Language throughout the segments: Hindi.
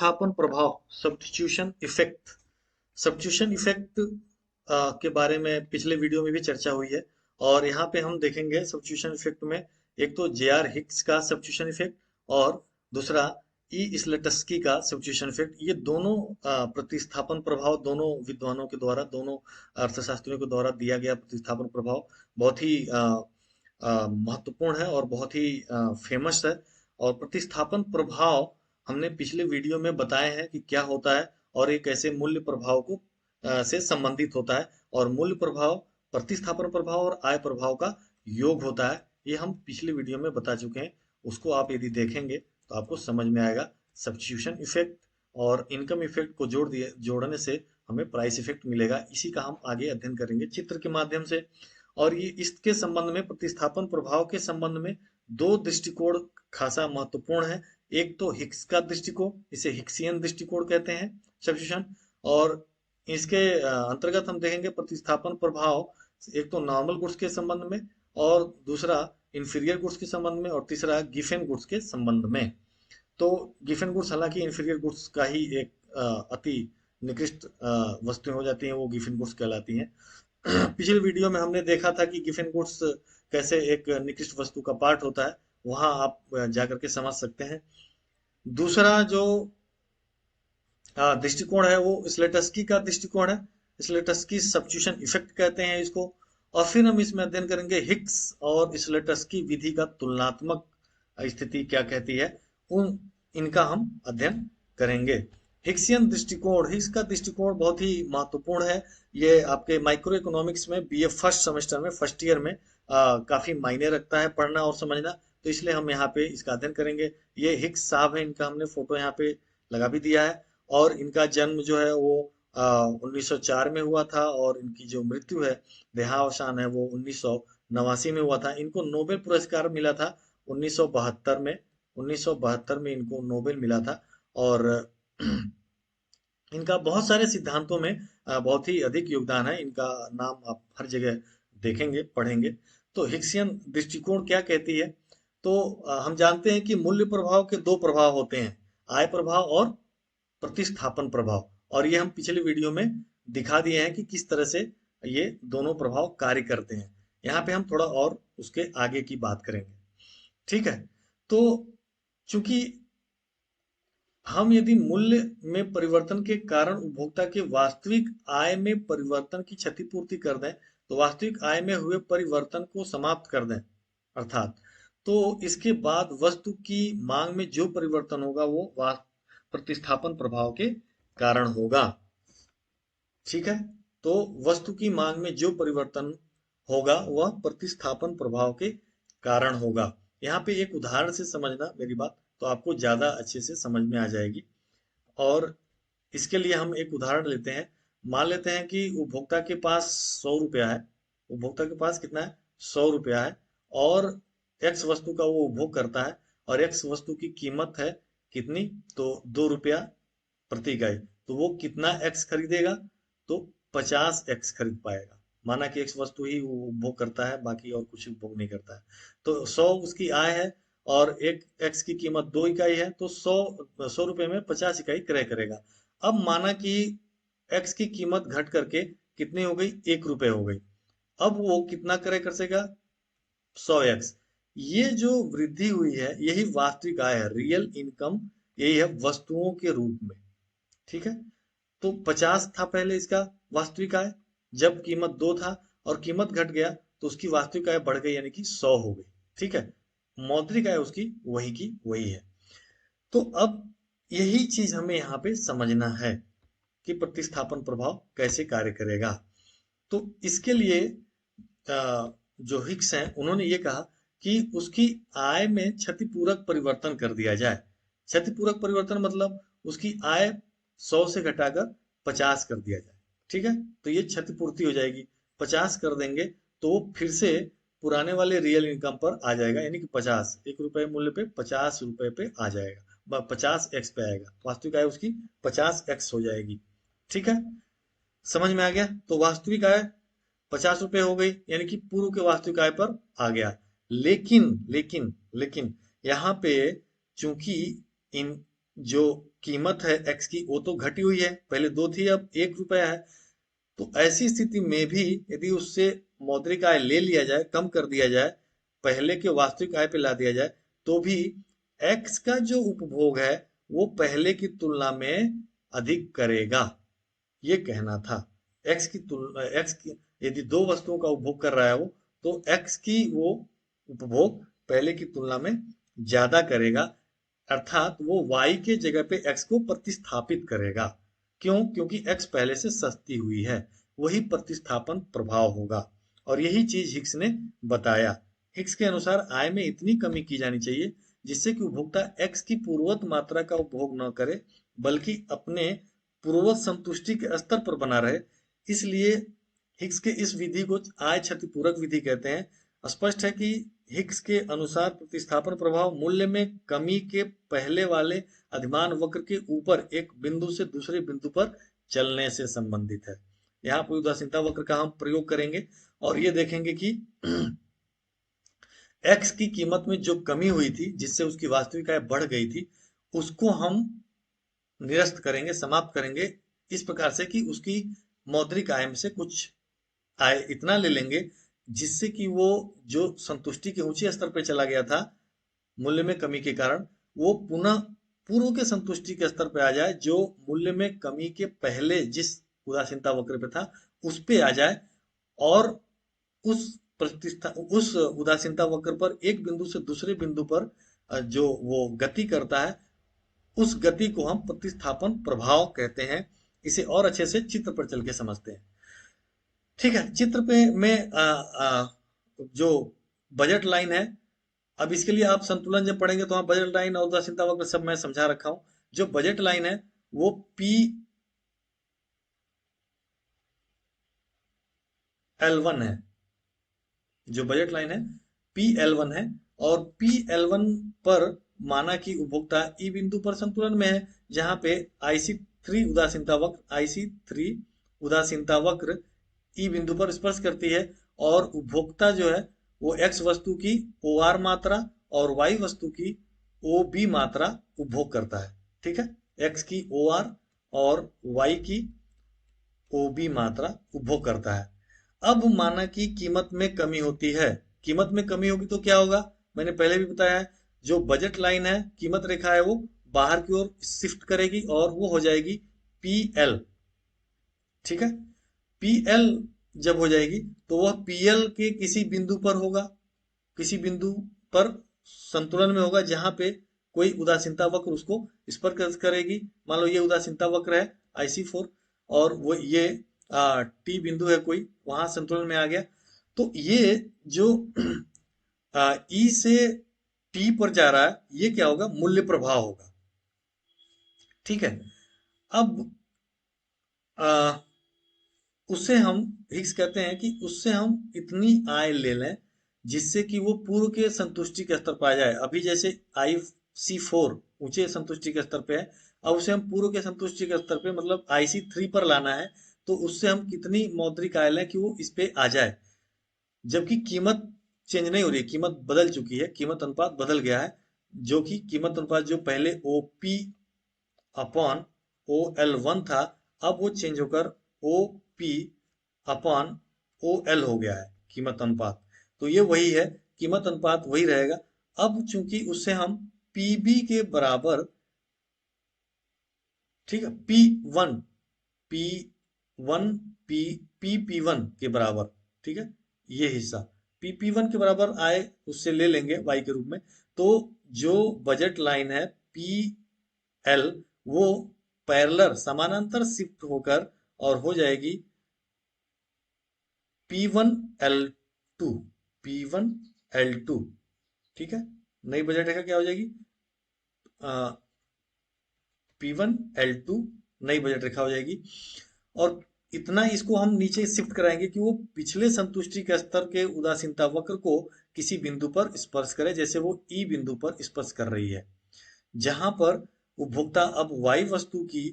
प्रतिस्थापन प्रभाव, सब्स्टिट्यूशन इफेक्ट। सब्स्टिट्यूशन इफेक्ट के बारे में पिछले वीडियो में भी चर्चा हुई है, और यहाँ पे हम देखेंगे सब्स्टिट्यूशन इफेक्ट में एक तो जे आर हिक्स का सब्स्टिट्यूशन इफेक्ट और दूसरा ई स्लेटस्की का सब्स्टिट्यूशन इफेक्ट। ये दोनों प्रतिस्थापन प्रभाव दोनों विद्वानों के द्वारा, दोनों अर्थशास्त्रियों के द्वारा दिया गया प्रतिस्थापन प्रभाव बहुत ही महत्वपूर्ण है और बहुत ही फेमस है। और प्रतिस्थापन प्रभाव हमने पिछले वीडियो में बताए हैं कि क्या होता है और ये कैसे मूल्य प्रभाव को से संबंधित होता है। और मूल्य प्रभाव प्रतिस्थापन प्रभाव और आय प्रभाव का योग होता है, ये हम पिछले वीडियो में बता चुके हैं। उसको आप यदि देखेंगे तो आपको समझ में आएगा। सब्स्टिट्यूशन इफेक्ट और इनकम इफेक्ट को जोड़ने से हमें प्राइस इफेक्ट मिलेगा। इसी का हम आगे अध्ययन करेंगे चित्र के माध्यम से। और ये इसके संबंध में, प्रतिस्थापन प्रभाव के संबंध में दो दृष्टिकोण खासा महत्वपूर्ण है। एक तो हिक्स का दृष्टिकोण, इसे हिक्सियन दृष्टिकोण कहते हैं सब्स्टिट्यूशन। और इसके अंतर्गत हम देखेंगे प्रतिस्थापन प्रभाव एक तो नॉर्मल गुड्स के संबंध में, और दूसरा इंफीरियर गुड्स के संबंध में, और तीसरा गिफन गुड्स के संबंध में। तो गिफन गुड्स हालांकि इंफीरियर गुड्स का ही एक अति निकृष्ट वस्तुएं हो जाती हैं, वो गिफन गुड्स कहलाती हैं। पिछले वीडियो में हमने देखा था कि गिफन गुड्स कैसे एक निकृष्ट वस्तु का पार्ट होता है, वहां आप जाकर के समझ सकते हैं। दूसरा जो दृष्टिकोण है वो स्लेटस्की का दृष्टिकोण है। स्लेटस्की सब्स्टिट्यूशन इफेक्ट कहते हैं इसको। और फिर हम इसमें अध्ययन करेंगे हिक्स और स्लेटस्की विधि का तुलनात्मक स्थिति क्या कहती है, उन इनका हम अध्ययन करेंगे। हिक्सियन दृष्टिकोण, हिक्स का दृष्टिकोण बहुत ही महत्वपूर्ण है। ये आपके माइक्रो इकोनॉमिक्स में बीए फर्स्ट सेमेस्टर में, फर्स्ट ईयर में काफी मायने रखता है पढ़ना और समझना। तो इसलिए हम यहाँ पे इसका अध्ययन करेंगे। ये हिक्स साहब है, इनका हमने फोटो यहाँ पे लगा भी दिया है। और इनका जन्म जो है वो 1904 में हुआ था, और इनकी जो मृत्यु है, देहावसान है, वो 1989 में हुआ था। इनको नोबेल पुरस्कार मिला था 1972 में। 1972 में इनको नोबेल मिला था। और इनका बहुत सारे सिद्धांतों में बहुत ही अधिक योगदान है। इनका नाम आप हर जगह देखेंगे, पढ़ेंगे। तो हिक्सियन दृष्टिकोण क्या कहती है, तो हम जानते हैं कि मूल्य प्रभाव के दो प्रभाव होते हैं, आय प्रभाव और प्रतिस्थापन प्रभाव। और ये हम पिछले वीडियो में दिखा दिए हैं कि किस तरह से ये दोनों प्रभाव कार्य करते हैं। यहाँ पे हम थोड़ा और उसके आगे की बात करेंगे, ठीक है। तो चूंकि हम यदि मूल्य में परिवर्तन के कारण उपभोक्ता के वास्तविक आय में परिवर्तन की क्षतिपूर्ति कर दें, तो वास्तविक आय में हुए परिवर्तन को समाप्त कर दें अर्थात, तो इसके बाद वस्तु की मांग में जो परिवर्तन होगा वो प्रतिस्थापन प्रभाव के कारण होगा, ठीक है। तो वस्तु की मांग में जो परिवर्तन होगा वह प्रतिस्थापन प्रभाव के कारण होगा। यहाँ पे एक उदाहरण से समझना मेरी बात, तो आपको ज्यादा अच्छे से समझ में आ जाएगी। और इसके लिए हम एक उदाहरण लेते हैं। मान लेते हैं कि उपभोक्ता के पास 100 रुपया है। उपभोक्ता के पास कितना है, 100 रुपया है। और एक्स वस्तु का वो उपभोग करता है, और एक्स वस्तु की कीमत है कितनी, तो 2 रुपया प्रति इकाई। तो वो कितना एक्स खरीदेगा, तो 50 एक्स खरीद पाएगा। माना कि एक्स वस्तु ही वो उपभोग करता है, बाकी और कुछ उपभोग नहीं करता है। तो 100 उसकी आय है, और एक एक्स की कीमत 2 इकाई है, तो 100 रुपए में 50 इकाई क्रय करेगा। अब माना कि एक्स की कीमत घट करके कितनी हो गई, 1 रुपए हो गई। अब वो कितना क्रय कर सकेगा, 100 एक्स। ये जो वृद्धि हुई है यही वास्तविक आय है, रियल इनकम यही है वस्तुओं के रूप में, ठीक है। तो 50 था पहले इसका वास्तविक आय, जब कीमत 2 था और कीमत घट गया तो उसकी वास्तविक आय बढ़ गई, यानी कि 100 हो गई, ठीक है। मौद्रिक आय उसकी वही की वही है। तो अब यही चीज हमें यहाँ पे समझना है कि प्रतिस्थापन प्रभाव कैसे कार्य करेगा। तो इसके लिए जो हिक्स हैं उन्होंने ये कहा कि उसकी आय में क्षतिपूरक परिवर्तन कर दिया जाए। क्षतिपूरक परिवर्तन मतलब उसकी आय 100 से घटाकर 50 कर दिया जाए, ठीक है। तो ये क्षतिपूर्ति हो जाएगी। 50 कर देंगे तो वो फिर से पुराने वाले रियल इनकम पर आ जाएगा, यानी कि 50, 1 रुपए मूल्य पे 50 रुपए पे आ जाएगा, 50 एक्स पे आएगा। वास्तविक आय उसकी 50 एक्स हो जाएगी, ठीक है। समझ में आ गया। तो वास्तविक आय 50 रुपए हो गई, यानी कि पूर्व के वास्तविक आय पर आ गया। लेकिन लेकिन लेकिन यहाँ पे चूंकि इन जो कीमत है एक्स की वो तो घटी हुई है, पहले 2 थी अब 1 रुपया है। तो ऐसी स्थिति में भी यदि उससे मौद्रिक आय ले लिया जाए, कम कर दिया जाए, पहले के वास्तविक आय पे ला दिया जाए, तो भी एक्स का जो उपभोग है वो पहले की तुलना में अधिक करेगा, ये कहना था। एक्स की तुलना, एक्स की यदि दो वस्तुओं का उपभोग कर रहा है वो, तो एक्स की वो उपभोग पहले की तुलना में ज्यादा करेगा, अर्थात वो y के जगह पे x को प्रतिस्थापित करेगा। क्यों? क्योंकि x पहले से सस्ती हुई है, वही प्रतिस्थापन प्रभाव होगा। और यही चीज हिग्स ने बताया। हिग्स के अनुसार आय में इतनी कमी की जानी चाहिए जिससे कि उपभोक्ता x की पूर्ववत मात्रा का उपभोग न करे, बल्कि अपने पूर्ववत संतुष्टि के स्तर पर बना रहे। इसलिए हिग्स के इस विधि को आय क्षतिपूरक विधि कहते हैं। स्पष्ट है कि हिग्स के अनुसार प्रतिस्थापन प्रभाव मूल्य में कमी के पहले वाले अधिमान वक्र के ऊपर एक बिंदु से दूसरे बिंदु पर चलने से संबंधित है। यहाँ पर उदासीनता वक्र का हम प्रयोग करेंगे और ये देखेंगे कि एक्स की कीमत में जो कमी हुई थी जिससे उसकी वास्तविक आय बढ़ गई थी, उसको हम निरस्त करेंगे, समाप्त करेंगे, इस प्रकार से कि उसकी मौद्रिक आय में से कुछ आय इतना ले लेंगे जिससे कि वो जो संतुष्टि के ऊंचे स्तर पे चला गया था मूल्य में कमी के कारण, वो पुनः पूर्व के संतुष्टि के स्तर पे आ जाए, जो मूल्य में कमी के पहले जिस उदासीनता वक्र पे था उस पे आ जाए। और उस प्रतिष्ठा उस उदासीनता वक्र पर एक बिंदु से दूसरे बिंदु पर जो वो गति करता है, उस गति को हम प्रतिस्थापन प्रभाव कहते हैं। इसे और अच्छे से चित्र पर चल के समझते हैं। ठीक है, चित्र पे में जो बजट लाइन है, अब इसके लिए आप संतुलन जब पढ़ेंगे तो आप बजट लाइन और उदासीनता वक्र सब मैं समझा रखा हूं। जो बजट लाइन है वो P L1 है। जो बजट लाइन है PL1 है। और PL1 पर माना कि उपभोक्ता ई बिंदु पर संतुलन में है, जहां पे IC3 उदासीनता वक्र ई बिंदु पर स्पर्श करती है। और उपभोक्ता जो है वो एक्स वस्तु की OR मात्रा और वाई वस्तु की OB मात्रा उपभोग करता है। ठीक है, एक्स की OR और वाई की OB मात्रा उपभोग करता है। अब माना कि कीमत में कमी होती है, कीमत में कमी होगी तो क्या होगा, मैंने पहले भी बताया है। जो बजट लाइन है, कीमत रेखा है, वो बाहर की ओर शिफ्ट करेगी और वो हो जाएगी PL। ठीक है, PL जब हो जाएगी तो वह PL के किसी बिंदु पर होगा, किसी बिंदु पर संतुलन में होगा जहां पे कोई उदासीनता वक्र उसको स्पर्श करेगी। मान लो ये उदासीनता वक्र है IC4, और वो ये T बिंदु है कोई, वहां संतुलन में आ गया। तो ये जो E से T पर जा रहा है, ये क्या होगा, मूल्य प्रभाव होगा। ठीक है, अब आ, उससे हम, हिग्स कहते हैं कि उससे हम इतनी आय ले लें जिससे कि वो पूर्व के संतुष्टि के स्तर पर आ जाए। अभी जैसे IC4 ऊंचे संतुष्टि के स्तर पे है, अब उसे हम पूर्व के संतुष्टि के स्तर पे मतलब IC3 पर लाना है। तो उससे हम कितनी मौद्रिक आय लें कि वो इस पे आ जाए, जबकि कीमत चेंज नहीं हो रही है, कीमत बदल चुकी है, कीमत अनुपात बदल गया है। जो कि कीमत अनुपात जो पहले OP अपॉन OL1 था, अब वो चेंज होकर OP अपॉन OL हो गया है, कीमत अनुपात। तो ये वही है, कीमत अनुपात वही रहेगा। अब चूंकि उससे हम PB के बराबर, ठीक है, P1 P1 P PP1 के बराबर, ठीक है, ये हिस्सा PP1 के बराबर आए उससे ले लेंगे y के रूप में। तो जो बजट लाइन है PL, वो पैरेलल समानांतर शिफ्ट होकर और हो जाएगी P1L2, P1L2। ठीक है, नई बजट रेखा क्या हो जाएगी, P1L2 नई बजट रेखा हो जाएगी। और इतना इसको हम नीचे शिफ्ट कराएंगे कि वो पिछले संतुष्टि के स्तर के उदासीनता वक्र को किसी बिंदु पर स्पर्श करे, जैसे वो E बिंदु पर स्पर्श कर रही है, जहां पर उपभोक्ता अब Y वस्तु की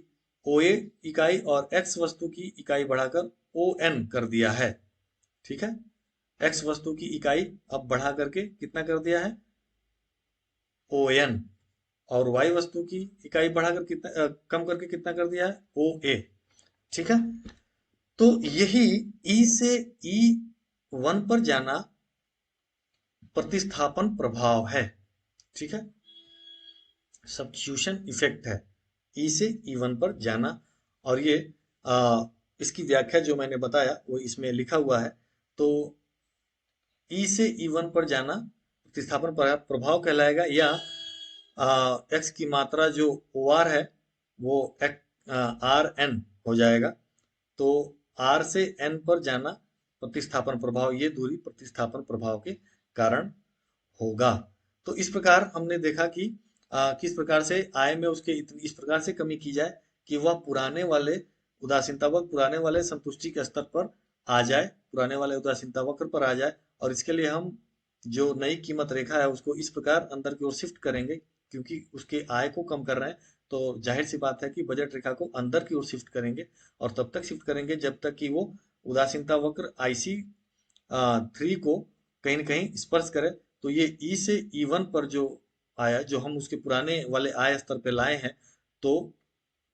OA इकाई और X वस्तु की इकाई बढ़ाकर ON कर दिया है। ठीक है, X वस्तु की इकाई अब बढ़ा करके कितना कर दिया है, ON। और वाई वस्तु की इकाई बढ़ाकर कितना कम करके कितना कर दिया है, ओ ए। ठीक है, तो यही ई से ई वन पर जाना प्रतिस्थापन प्रभाव है। ठीक है, सब्स्टिट्यूशन इफेक्ट है, ई से ई वन पर जाना। और ये इसकी व्याख्या जो मैंने बताया वो इसमें लिखा हुआ है। तो ई से ई वन पर जाना प्रतिस्थापन प्रभाव कहलाएगा, या एक्स की मात्रा जो ओ आर है वो आर एन हो जाएगा। तो आर से एन पर जाना प्रतिस्थापन प्रभाव, ये दूरी प्रतिस्थापन प्रभाव के कारण होगा। तो इस प्रकार हमने देखा कि किस प्रकार से आय में उसके इतनी इस प्रकार से कमी की जाए कि वह पुराने वाले उदासीनता वक्र, पुराने वाले संतुष्टि के स्तर पर आ जाए, पुराने वाले उदासीनता वक्र पर आ जाए। और इसके लिए हम जो नई कीमत रेखा है उसको इस प्रकार अंदर की ओर शिफ्ट करेंगे, क्योंकि उसके आय को कम कर रहे हैं। तो जाहिर सी बात है कि बजट रेखा को अंदर की ओर शिफ्ट करेंगे, और तब तक शिफ्ट करेंगे जब तक कि वो उदासीनता वक्र आईसी 3 को कहीं न कहीं स्पर्श करे। तो ये ई से ई वन पर जो आया, जो हम उसके पुराने वाले आय स्तर पे लाए हैं, तो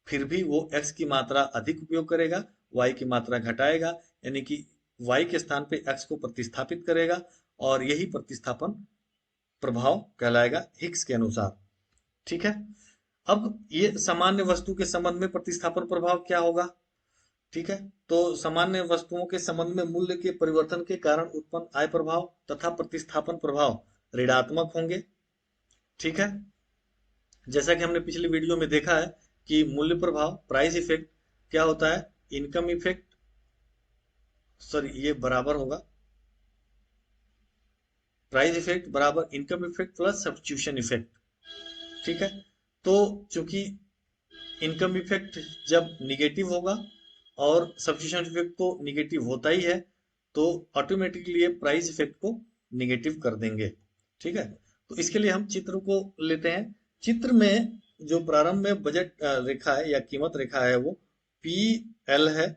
फिर भी वो एक्स की मात्रा अधिक उपयोग करेगा, वाई की मात्रा घटाएगा, यानी कि वाई के स्थान पे एक्स को प्रतिस्थापित करेगा। और यही प्रतिस्थापन प्रभाव कहलाएगा हिग्स के अनुसार। ठीक है, अब ये सामान्य वस्तु के संबंध में प्रतिस्थापन प्रभाव क्या होगा। ठीक है, तो सामान्य वस्तुओं के संबंध में मूल्य के परिवर्तन के कारण उत्पन्न आय प्रभाव तथा प्रतिस्थापन प्रभाव ऋणात्मक होंगे। ठीक है, जैसा कि हमने पिछली वीडियो में देखा है कि मूल्य प्रभाव प्राइस इफेक्ट क्या होता है, इनकम इफेक्ट, सॉरी ये बराबर होगा, प्राइस इफेक्ट बराबर income effect plus substitution effect. ठीक है, तो चूंकि इनकम इफेक्ट जब निगेटिव होगा और सब्स्टिट्यूशन इफेक्ट तो निगेटिव होता ही है, तो ऑटोमेटिकली ये प्राइस इफेक्ट को निगेटिव कर देंगे। ठीक है, तो इसके लिए हम चित्र को लेते हैं। चित्र में जो प्रारंभ में बजट रेखा है या कीमत रेखा है वो पी एल है।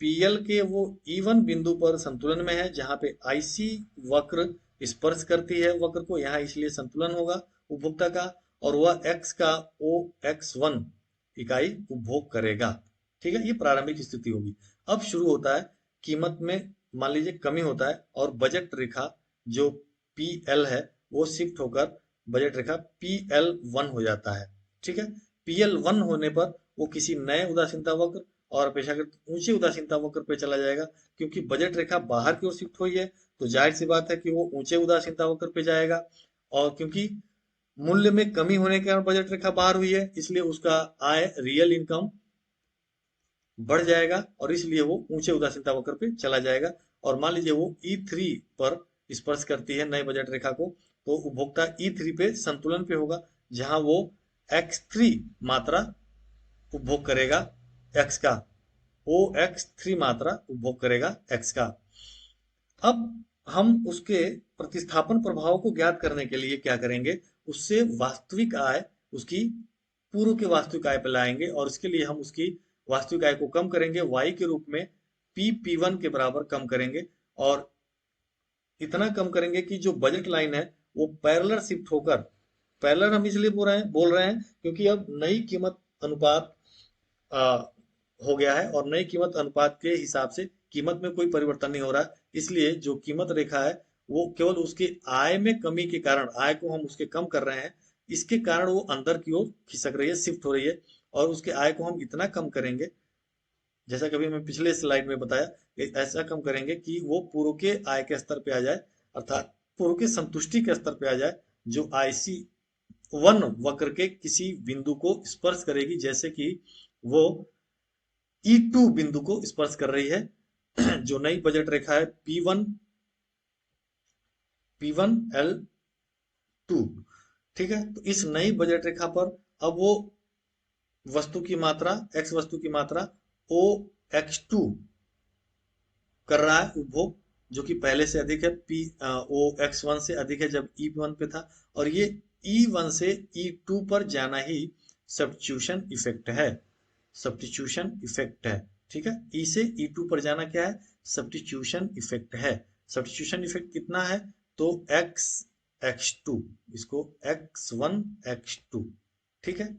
पी एल के वो E1 बिंदु पर संतुलन में है, जहां पे आईसी वक्र स्पर्श करती है वक्र को, यहाँ इसलिए संतुलन होगा उपभोक्ता का, और वह एक्स का ओ एक्स वन इकाई उपभोग करेगा। ठीक है, ये प्रारंभिक स्थिति होगी। अब शुरू होता है कीमत में, मान लीजिए कमी होता है, और बजट रेखा जो पी एल है वो शिफ्ट होकर बजट रेखा पी एल वन हो जाता है। ठीक है, पी एल वन होने पर वो किसी नए उदासीनता वक्र और अपेक्षाकृत ऊंचे उदासीनता वक्र पे चला जाएगा। क्योंकि बजट रेखा बाहर की ओर शिफ्ट हुई है, तो जाहिर सी बात है कि वो ऊंचे उदासीनता वक्र पे जाएगा। और क्योंकि मूल्य में कमी होने के कारण बजट रेखा बाहर हुई है, इसलिए उसका आय रियल इनकम बढ़ जाएगा, और इसलिए वो ऊंचे उदासीनता वक्र पे चला जाएगा। और मान लीजिए वो E3 पर स्पर्श करती है नए बजट रेखा को, तो उपभोक्ता E3 पे संतुलन पे होगा, जहां वो X3 मात्रा उपभोग करेगा एक्स का, ओ एक्स थ्री मात्रा उपभोग करेगा एक्स का। अब हम उसके प्रतिस्थापन प्रभाव को ज्ञात करने के लिए क्या करेंगे, उससे वास्तविक आय उसकी पूर्व के वास्तविक आय पर लाएंगे, और इसके लिए हम उसकी वास्तविक आय को कम करेंगे, वाई के रूप में पी पी वन के बराबर कम करेंगे। और इतना कम करेंगे कि जो बजट लाइन है वो पैरेलल शिफ्ट होकर, पैरेलल हम इसलिए बोल रहे हैं क्योंकि अब नई कीमत अनुपात आ, हो गया है, और नई कीमत अनुपात के हिसाब से कीमत में कोई परिवर्तन नहीं हो रहा है। इसलिए जो कीमत रेखा है वो केवल उसके आय में कमी के कारण, आय को हम उसके कम कर रहे हैं, इसके कारण वो अंदर की ओर खिसक रही है, शिफ्ट हो रही है। और उसके आय को हम इतना कम करेंगे, जैसा कभी मैं पिछले स्लाइड में बताया, ऐसा कम करेंगे कि वो पूर्व के आय के स्तर पे आ जाए, अर्थात पूर्व के संतुष्टि के स्तर पे आ जाए, जो आईसी वन वक्र के किसी बिंदु को स्पर्श करेगी, जैसे कि वो E2 बिंदु को स्पर्श कर रही है जो नई बजट रेखा है P1L2। ठीक है, तो इस नई बजट रेखा पर अब वो वस्तु की मात्रा, एक्स वस्तु की मात्रा ओ एक्स टू कर रहा है उपभोग, जो कि पहले से अधिक है, पी ओ एक्स वन से अधिक है जब ई वन पे था। और ये ई वन से ई टू पर जाना ही सब्स्टिट्यूशन इफेक्ट है, सब्स्टिट्यूशन इफेक्ट है। ठीक है, ई से ई टू पर जाना क्या है, सब्स्टिट्यूशन इफेक्ट है। सब्स्टिट्यूशन इफेक्ट कितना है, तो एक्स एक्स टू, इसको एक्स वन एक्स टू, ठीक है,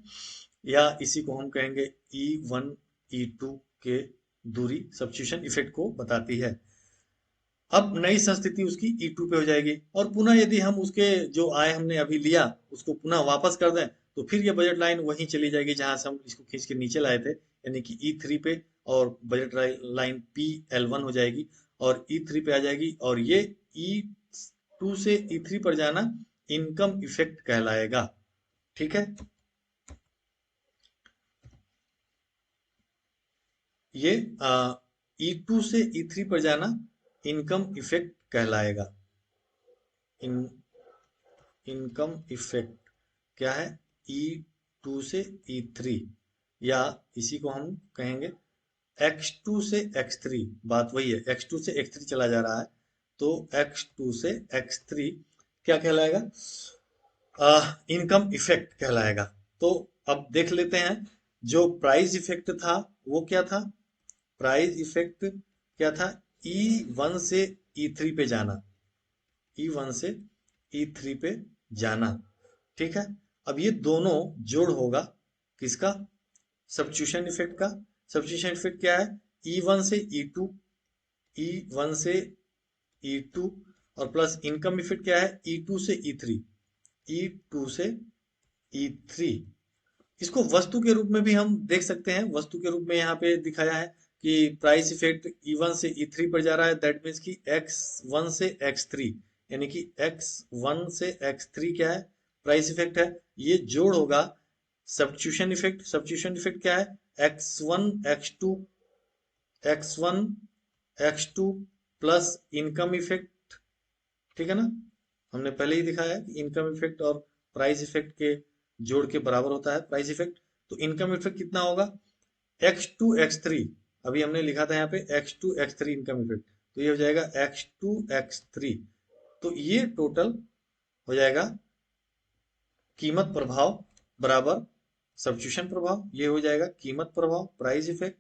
या इसी को हम कहेंगे E1 E2 के दूरी सब्स्टिट्यूशन इफेक्ट को बताती है। अब नई संस्थिति उसकी E2 पे हो जाएगी, और पुनः यदि हम उसके जो आय हमने अभी लिया उसको पुनः वापस कर दें तो फिर ये बजट लाइन वहीं चली जाएगी जहां से हम इसको खींच के नीचे लाए थे, यानी कि E3 पे, और बजट लाइन PL1 हो जाएगी और E3 पे आ जाएगी, और ये E2 से E3 पर जाना इनकम इफेक्ट कहलाएगा। ठीक है, ये E2 से E3 पर जाना इनकम इफेक्ट कहलाएगा। इन इनकम इफेक्ट क्या है? E2 से E3, या इसी को हम कहेंगे X2 से X3। बात वही है, X2 से X3 चला जा रहा है, तो X2 से X3 क्या कहलाएगा? इनकम इफेक्ट कहलाएगा। तो अब देख लेते हैं, जो प्राइस इफेक्ट था वो क्या था? प्राइस इफेक्ट क्या था? E1 से E3 पे जाना, E1 से E3 पे जाना। ठीक है, अब ये दोनों जोड़ होगा किसका? सब्स्टिट्यूशन इफेक्ट का। सब्स्टिट्यूशन इफेक्ट क्या है? E1 से E2, E1 से E2, और प्लस इनकम इफेक्ट क्या है? E2 से E3, E2 से E3। इसको वस्तु के रूप में भी हम देख सकते हैं। वस्तु के रूप में यहाँ पे दिखाया है कि प्राइस इफेक्ट E1 से E3 पर जा रहा है, दैट मीन्स कि X1 से X3, यानी कि X1 से X3 क्या है? प्राइस इफेक्ट है। ये जोड़ होगा सब्स्टिट्यूशन इफेक्ट। सब्स्टिट्यूशन इफेक्ट क्या है? X1 X2, X1 X2 plus income effect. ठीक है ना, हमने पहले ही दिखाया है कि इनकम इफेक्ट और प्राइस इफेक्ट के जोड़ के बराबर होता है प्राइस इफेक्ट। तो इनकम इफेक्ट कितना होगा? X2 X3, अभी हमने लिखा था यहाँ पे X2 X3 इनकम इफेक्ट, तो ये हो जाएगा X2 X3। तो ये टोटल हो जाएगा कीमत प्रभाव बराबर सब्स्टिट्यूशन प्रभाव। ये हो जाएगा कीमत प्रभाव प्राइस इफेक्ट,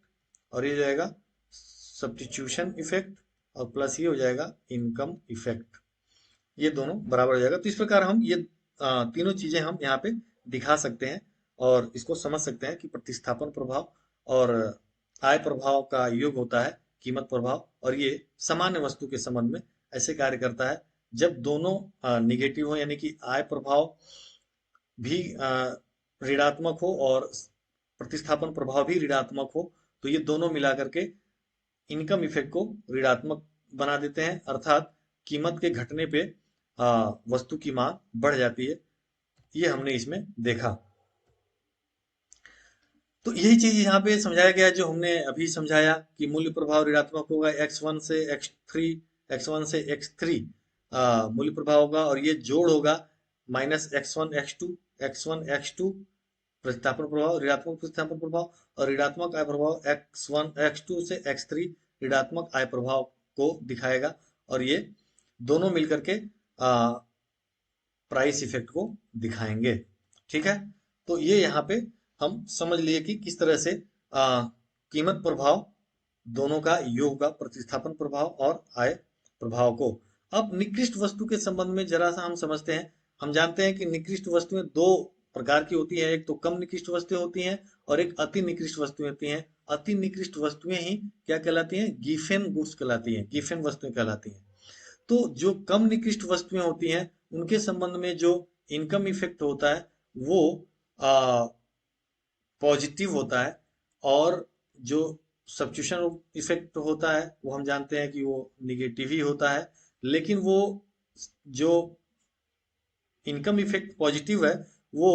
और ये हो जाएगा सब्स्टिट्यूशन इफेक्ट, और प्लस ये हो जाएगा इनकम इफेक्ट। ये दोनों बराबर हो जाएगा। तो इस प्रकार हम ये तीनों चीजें हम यहाँ पे दिखा सकते हैं और इसको समझ सकते हैं कि प्रतिस्थापन प्रभाव और आय प्रभाव का योग होता है कीमत प्रभाव, और ये सामान्य वस्तु के संबंध में ऐसे कार्य करता है जब दोनों निगेटिव हो, यानी कि आय प्रभाव भी ऋणात्मक हो और प्रतिस्थापन प्रभाव भी ऋणात्मक हो, तो ये दोनों मिला करके इनकम इफेक्ट को ऋणात्मक बना देते हैं, अर्थात कीमत के घटने पे वस्तु की मांग बढ़ जाती है। ये हमने इसमें देखा। तो यही चीज यहाँ पे समझाया गया जो हमने अभी समझाया कि मूल्य प्रभाव ऋणात्मक होगा X1 से X3, X1 से X3 मूल्य प्रभाव होगा, और ये जोड़ होगा minus X1 X2, X1 X2 प्रतिस्थापन प्रभाव, ऋणात्मक प्रतिस्थापन प्रभाव, और ऋणात्मक आय प्रभाव X1 X2 से X3 ऋणात्मक आय प्रभाव को दिखाएगा, और ये दोनों मिलकर के प्राइस इफेक्ट को दिखाएंगे। ठीक है, तो ये यहाँ पे हम समझ लिए कि किस तरह से कीमत प्रभाव दोनों का योग होगा, प्रतिस्थापन प्रभाव और आय प्रभाव को। अब निकृष्ट वस्तु के संबंध में जरा सा हम समझते हैं। हम जानते हैं कि निकृष्ट वस्तुएं दो प्रकार की होती है, एक तो कम निकृष्ट वस्तुएं होती हैं और एक अति निकृष्ट वस्तुएं होती हैं। अति निकृष्ट वस्तुएं ही क्या कहलाती हैं? गिफेन गुड्स कहलाती हैं, गिफेन वस्तुएं कहलाती हैं। तो जो कम निकृष्ट वस्तुएं होती हैं उनके संबंध में जो इनकम इफेक्ट होता है वो पॉजिटिव होता है, और जो सब्स्टिट्यूशन इफेक्ट होता है वो हम जानते हैं कि वो निगेटिव ही होता है। लेकिन वो जो इनकम इफेक्ट पॉजिटिव है वो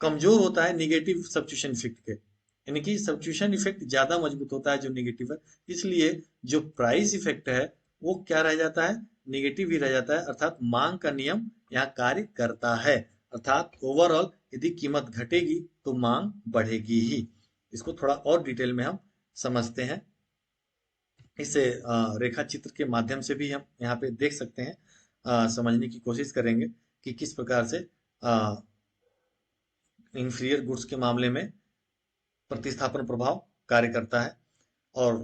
कमजोर होता है निगेटिव सब्स्टिट्यूशन इफेक्ट के, यानी कि सब्स्टिट्यूशन इफेक्ट ज्यादा मजबूत होता है जो निगेटिव है। इसलिए जो प्राइस इफेक्ट है वो क्या रह जाता है? निगेटिव ही रह जाता है, अर्थात मांग का नियम यहाँ कार्य करता है। अर्थात ओवरऑल यदि कीमत घटेगी तो मांग बढ़ेगी ही। इसको थोड़ा और डिटेल में हम समझते हैं। इसे रेखा चित्र के माध्यम से भी हम यहाँ पे देख सकते हैं, समझने की कोशिश करेंगे कि किस प्रकार से इंफीरियर गुड्स के मामले में प्रतिस्थापन प्रभाव कार्य करता है। और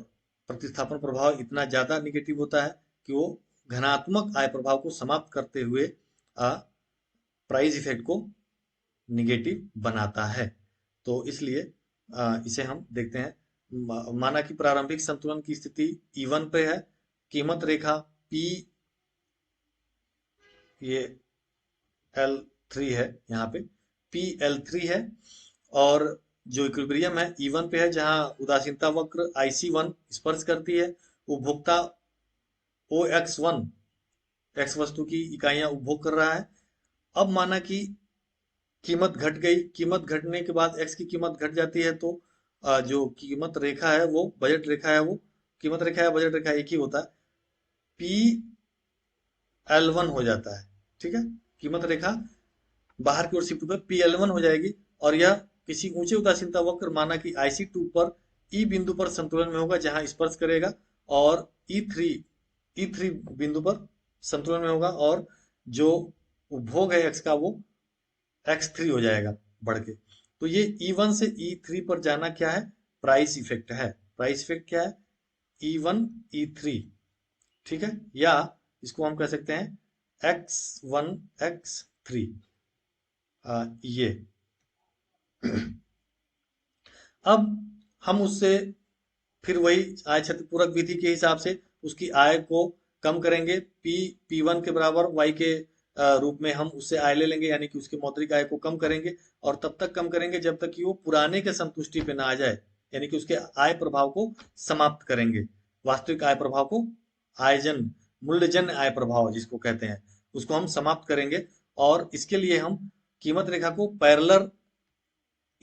प्रतिस्थापन प्रभाव इतना ज्यादा निगेटिव होता है कि वो धनात्मक आय प्रभाव को समाप्त करते हुए प्राइस इफेक्ट को निगेटिव बनाता है। तो इसलिए इसे हम देखते हैं। माना कि प्रारंभिक संतुलन की स्थिति E1 पे है, कीमत रेखा P, ये L3 है, यहाँ पे PL3 है, और जो इक्विलिब्रियम है E1 पे है, जहां उदासीनता वक्र IC1 स्पर्श करती है, उपभोक्ता OX1 एक्स वस्तु की इकाइयां उपभोग कर रहा है। अब माना कि कीमत घट गई, कीमत घटने के बाद एक्स की कीमत घट जाती है, तो जो कीमत रेखा है वो बजट रेखा है, वो कीमत रेखा है बजट रेखा एक ही होता है, PL1 हो जाता है। ठीक है, कीमत रेखा बाहर की ओर शिफ्ट होकर PL1 हो जाएगी, और यह किसी ऊंचे उदासीनता वक्र माना कि IC2 पर ई बिंदु पर संतुलन में होगा, जहां स्पर्श करेगा, और ई थ्री बिंदु पर संतुलन में होगा, और जो उपभोग है एक्स का वो X3 हो जाएगा बढ़ के। तो ये E1 से E3 पर जाना क्या है? प्राइस इफेक्ट है। प्राइस इफेक्ट क्या है? E1 E3। ठीक है, या इसको हम कह सकते हैं X1 X3। ये अब हम उससे फिर वही आय क्षतिपूरक विधि के हिसाब से उसकी आय को कम करेंगे। P1 के बराबर Y के रूप में हम उससे आय ले लेंगे, यानी कि उसकी मौद्रिक आय को कम करेंगे, और तब तक कम करेंगे जब तक कि वो पुराने के संतुष्टि पे ना आ जाए, यानी कि उसके आय प्रभाव को समाप्त करेंगे। वास्तविक आय प्रभाव को, आयजन मूल्यजन्य आय प्रभाव जिसको कहते हैं, उसको हम समाप्त करेंगे। और इसके लिए हम कीमत रेखा को पैरेलल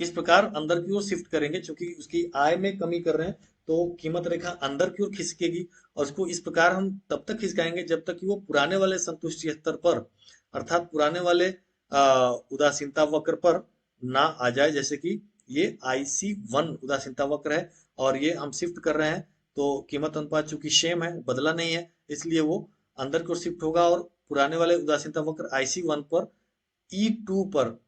इस प्रकार अंदर की ओर शिफ्ट करेंगे, क्योंकि उसकी आय में कमी कर रहे हैं, तो कीमत रेखा अंदर की ओर खिसकेगी, और उसको इस प्रकार हम तब तक खिसकाएंगे जब तक कि वो पुराने वाले संतुष्टि स्तर पर, अर्थात पुराने वाले उदासीनता वक्र पर ना आ जाए। जैसे कि ये IC1 उदासीनता वक्र है, और ये हम शिफ्ट कर रहे हैं, तो कीमत अनुपात चूंकि सेम है, बदला नहीं है, इसलिए वो अंदर की ओर शिफ्ट होगा, और पुराने वाले उदासीनता वक्र IC1 पर E2 पर,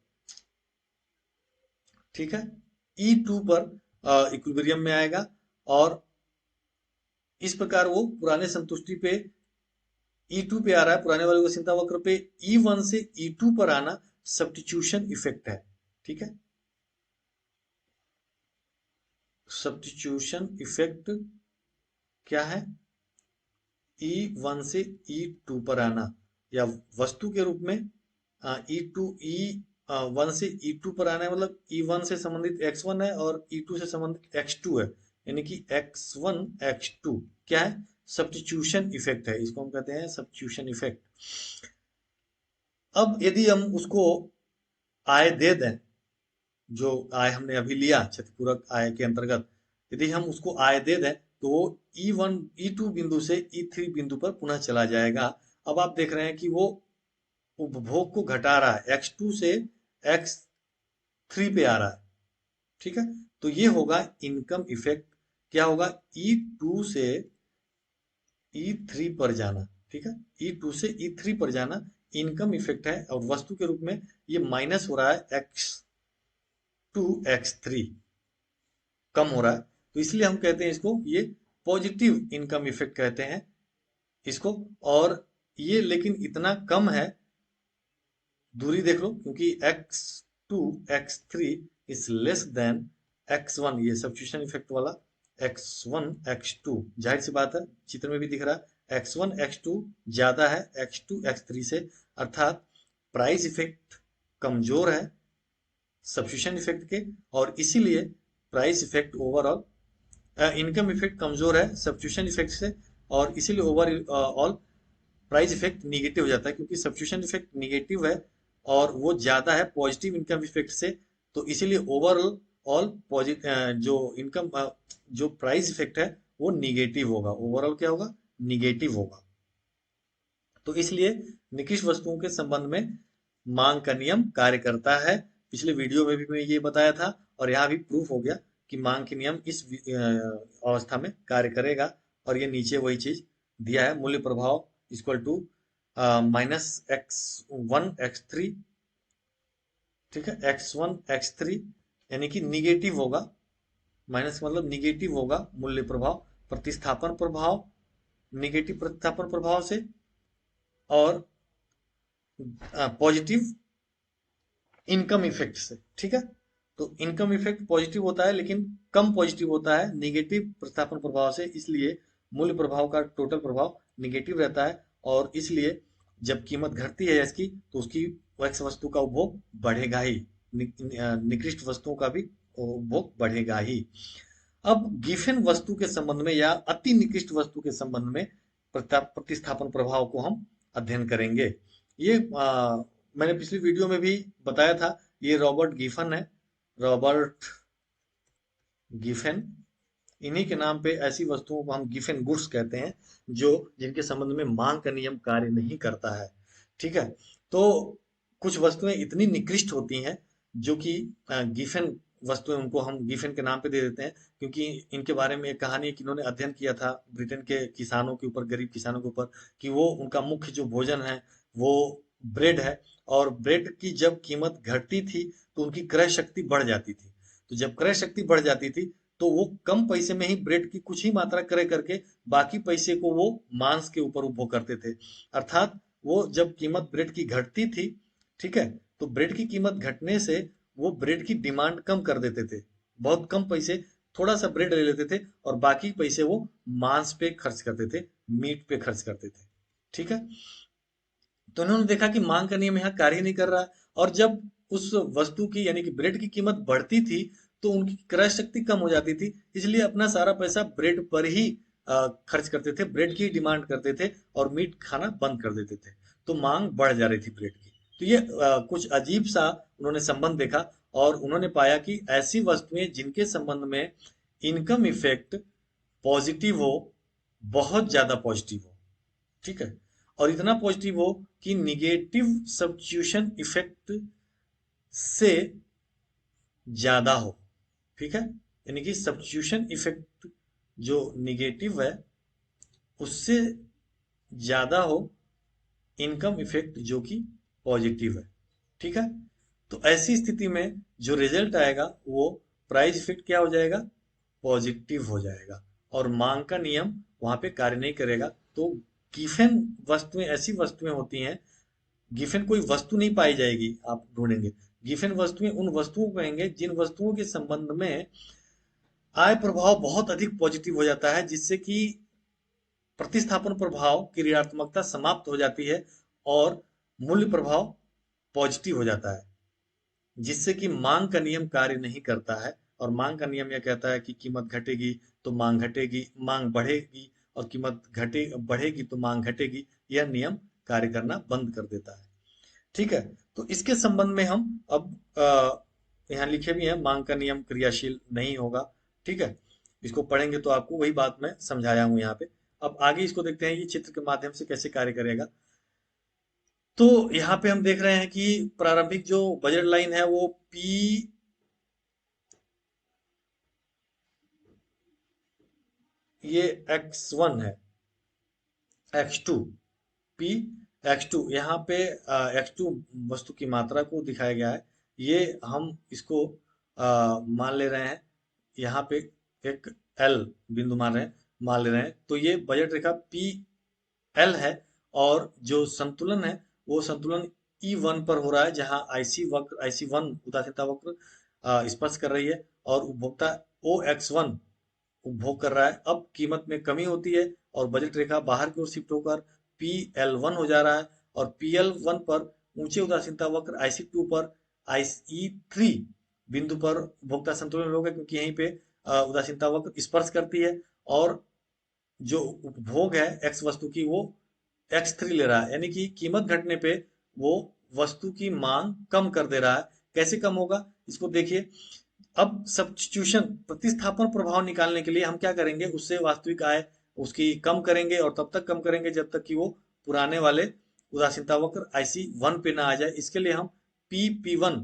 ठीक है, E2 पर इक्विलिब्रियम में आएगा, और इस प्रकार वो पुराने संतुष्टि पे E2 पे आ रहा है, पुराने वाले उदासीनता वक्र पे E1 से E2 पर आना सब्स्टिट्यूशन इफेक्ट है। ठीक है, सब्स्टिट्यूशन इफेक्ट क्या है? E1 से E2 पर आना, या वस्तु के रूप में E1 से E2 पर आना है, मतलब E1 से संबंधित X1 है और E2 से संबंधित X2 है, यानी कि X1 X2 क्या है? सब्स्टिट्यूशन इफेक्ट है, इसको हम कहते हैं सब्स्टिट्यूशन इफेक्ट। अब यदि हम उसको आय दे दें, जो आय हमने अभी लिया क्षतिपूरक आय के अंतर्गत, यदि हम उसको आय दे दें, तो वो E1 E2 बिंदु से E3 बिंदु पर पुनः चला जाएगा। अब आप देख रहे हैं कि वो उपभोग को घटा रहा है, X2 से X3 पे आ रहा है। ठीक है, तो ये होगा इनकम इफेक्ट। क्या होगा? E2 से E3 पर जाना। ठीक है, E2 से E3 पर जाना इनकम इफेक्ट है, और वस्तु के रूप में ये माइनस हो रहा है, X2 X3 कम हो रहा है, तो इसलिए हम कहते हैं इसको, ये पॉजिटिव इनकम इफेक्ट कहते हैं इसको। और ये लेकिन इतना कम है, दूरी देख लो, क्योंकि X2 X3 is less than X1, ये सब्स्टिट्यूशन इफेक्ट वाला X1 X2, जाहिर सी बात है, चित्र में भी दिख रहा है X1 X2 ज्यादा है X2 X3 से, अर्थात प्राइस इफेक्ट कमजोर है सब्स्टिट्यूशन इफेक्ट के, और इसीलिए price effect overall, income effect कमजोर है सब्स्टिट्यूशन इफेक्ट से, और इसीलिए ओवरऑल प्राइस इफेक्ट निगेटिव हो जाता है, क्योंकि सब्स्टिट्यूशन इफेक्ट निगेटिव है और वो ज्यादा है पॉजिटिव इनकम इफेक्ट से, तो इसीलिए ओवरऑल ऑल पॉजिटिव जो इनकम जो प्राइस इफेक्ट है वो निगेटिव होगा, ओवरऑल क्या होगा? निगेटिव होगा। तो इसलिए निकृष्ट वस्तुओं के संबंध में मांग का नियम कार्य करता है। पिछले वीडियो में भी मैं ये बताया था, और यहाँ भी प्रूफ हो गया कि मांग के नियम इस अवस्था में कार्य करेगा। और ये नीचे वही चीज दिया है, मूल्य प्रभाव इक्वल टू -X1 X3। ठीक है, X1 X3 यानी कि निगेटिव होगा, माइनस मतलब निगेटिव होगा मूल्य प्रभाव, प्रतिस्थापन प्रभाव निगेटिव प्रतिस्थापन प्रभाव से, और पॉजिटिव इनकम इफेक्ट से। ठीक है, तो इनकम इफेक्ट पॉजिटिव होता है लेकिन कम पॉजिटिव होता है नेगेटिव प्रतिस्थापन प्रभाव से, इसलिए मूल्य प्रभाव का टोटल प्रभाव निगेटिव रहता है। और इसलिए जब कीमत घटती है इसकी, तो उसकी एक्स वस्तु का उपभोग बढ़ेगा ही, निकृष्ट वस्तुओं का भी उपभोग बढ़ेगा ही। अब गिफेन वस्तु के संबंध में या अति निकृष्ट वस्तु के संबंध में प्रतिस्थापन प्रभाव को हम अध्ययन करेंगे। ये मैंने पिछली वीडियो में भी बताया था, ये रॉबर्ट गिफन है, रॉबर्ट गिफेन। इन्हीं के नाम पे ऐसी वस्तुओं को हम गिफेन गुड्स कहते हैं, जो जिनके संबंध में मांग का नियम कार्य नहीं करता है। ठीक है, तो कुछ वस्तुएं इतनी निकृष्ट होती हैं जो कि गिफेन वस्तुएं, उनको हम गिफेन के नाम पे दे देते हैं, क्योंकि इनके बारे में एक कहानी है कि इन्होंने अध्ययन किया था ब्रिटेन के किसानों के ऊपर, गरीब किसानों के ऊपर, कि वो उनका मुख्य जो भोजन है वो ब्रेड है, और ब्रेड की जब कीमत घटती थी तो उनकी क्रय शक्ति बढ़ जाती थी। तो जब क्रय शक्ति बढ़ जाती थी तो वो कम पैसे में ही ब्रेड की कुछ ही मात्रा क्रय करके बाकी पैसे को वो मांस के ऊपर उपभोग करते थे। अर्थात वो जब कीमत ब्रेड की घटती थी, ठीक है, तो ब्रेड की कीमत घटने से वो ब्रेड की डिमांड कम कर देते थे। बहुत कम पैसे, थोड़ा सा ब्रेड ले लेते थे और बाकी पैसे वो मांस पे खर्च करते थे, मीट पे खर्च करते थे। ठीक है, तो उन्होंने देखा कि मांग का नियम यहाँ कार्य नहीं कर रहा है, और जब उस वस्तु की यानी कि ब्रेड की कीमत बढ़ती थी तो उनकी क्रय शक्ति कम हो जाती थी, इसलिए अपना सारा पैसा ब्रेड पर ही खर्च करते थे, ब्रेड की ही डिमांड करते थे और मीट खाना बंद कर देते थे। तो मांग बढ़ जा रही थी ब्रेड की। तो ये कुछ अजीब सा उन्होंने संबंध देखा, और उन्होंने पाया कि ऐसी वस्तुएं जिनके संबंध में इनकम इफेक्ट पॉजिटिव हो, बहुत ज्यादा पॉजिटिव हो, ठीक है, और इतना पॉजिटिव हो कि निगेटिव सब्स्टिट्यूशन इफेक्ट से ज्यादा हो। ठीक है, यानी कि सब्स्टिट्यूशन इफेक्ट जो निगेटिव है उससे ज्यादा हो इनकम इफेक्ट जो कि पॉजिटिव है। ठीक है, तो ऐसी स्थिति में जो रिजल्ट आएगा वो प्राइस इफेक्ट क्या हो जाएगा, पॉजिटिव हो जाएगा, और मांग का नियम वहां पे कार्य नहीं करेगा। तो गिफेन वस्तुएं ऐसी वस्तुएं होती हैं, गिफेन कोई वस्तु नहीं पाई जाएगी, आप ढूंढेंगे। गिफेन वस्तुएं उन वस्तुओं को कहेंगे जिन वस्तुओं के संबंध में आय प्रभाव बहुत अधिक पॉजिटिव हो जाता है, जिससे कि प्रतिस्थापन प्रभाव की ऋणात्मकता समाप्त हो जाती है और मूल्य प्रभाव पॉजिटिव हो जाता है, जिससे कि मांग का नियम कार्य नहीं करता है। और मांग का नियम यह कहता है कि कीमत घटेगी तो मांग घटेगी, मांग बढ़ेगी और कीमत घटे बढ़ेगी तो मांग घटेगी, यह नियम कार्य करना बंद कर देता है। ठीक है, तो इसके संबंध में हम अब यहाँ लिखे भी हैं, मांग का नियम क्रियाशील नहीं होगा। ठीक है, इसको पढ़ेंगे तो आपको वही बात मैं समझाया हूँ यहाँ पे। अब आगे इसको देखते हैं, ये चित्र के माध्यम से कैसे कार्य करेगा। तो यहाँ पे हम देख रहे हैं कि प्रारंभिक जो बजट लाइन है वो पी, ये x1 है, x2, पी x2, यहाँ पे x2 वस्तु की मात्रा को दिखाया गया है। ये हम इसको मान ले रहे हैं, यहाँ पे एक L बिंदु मान ले रहे हैं। तो ये बजट रेखा पी एल है, और जो संतुलन है वो संतुलन E1 पर हो रहा है, जहां IC1 उदासीनता वक्र स्पर्श कर रही है, और उपभोक्ता OX1 उपभोग कर रहा है। अब कीमत में कमी होती है और बजट रेखा बाहर की ओर शिफ्ट होकर PL1 हो जा रहा है, और PL1 पर ऊंचे उदासीनता वक्र IC2 पर IE3 बिंदु पर उपभोक्ता संतुलन होगा, क्योंकि यहीं पे उदासीनता वक्र स्पर्श करती है, और जो उपभोग है एक्स वस्तु की वो X3 ले रहा है, यानी कि कीमत घटने पे वो वस्तु की मांग कम कर दे रहा है। कैसे कम होगा इसको देखिए। अब सब्स्टिट्यूशन प्रतिस्थापन प्रभाव निकालने के लिए हम क्या करेंगे, उससे वास्तविक आय उसकी कम करेंगे, और तब तक कम करेंगे जब तक कि वो पुराने वाले उदासीनता वक्र IC1 पे ना आ जाए। इसके लिए हम PP1